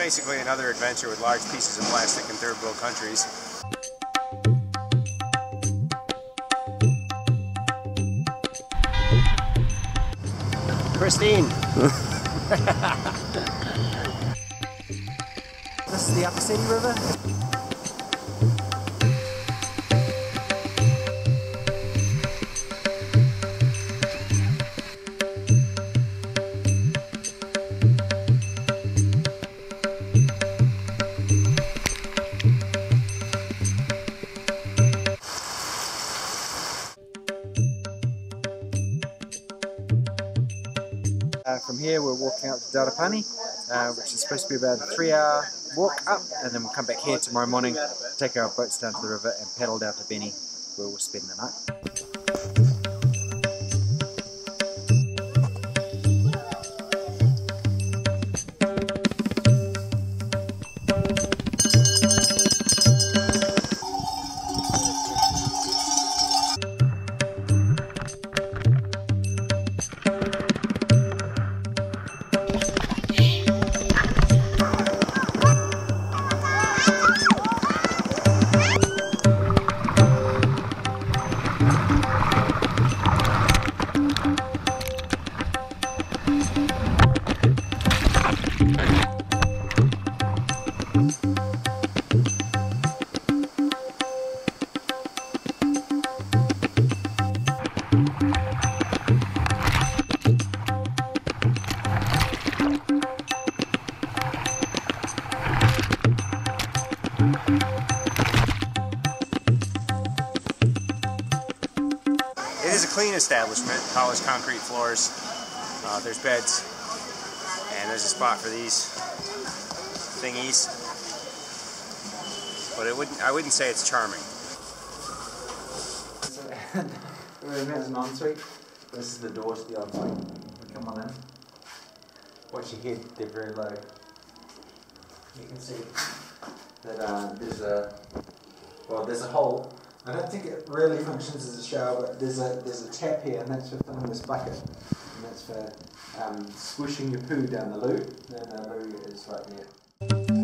basically another adventure with large pieces of plastic in third world countries. Pristine. This is the Upper Seti River. From here we're walking out to Durbag, which is supposed to be about a 3-hour walk up, and then we'll come back here tomorrow morning, take our boats down to the river and paddle down to Benni, where we'll spend the night. It is a clean establishment, polished concrete floors, there's beds, and there's a spot for these thingies, but I wouldn't say it's charming. The room has an ensuite. This is the door to the ensuite. We come on in. Watch your head, they're very low. You can see that there's a hole. I don't think it really functions as a shower, but there's a tap here, and that's for filling this bucket, and that's for squishing your poo down the loo. And the loo is right there.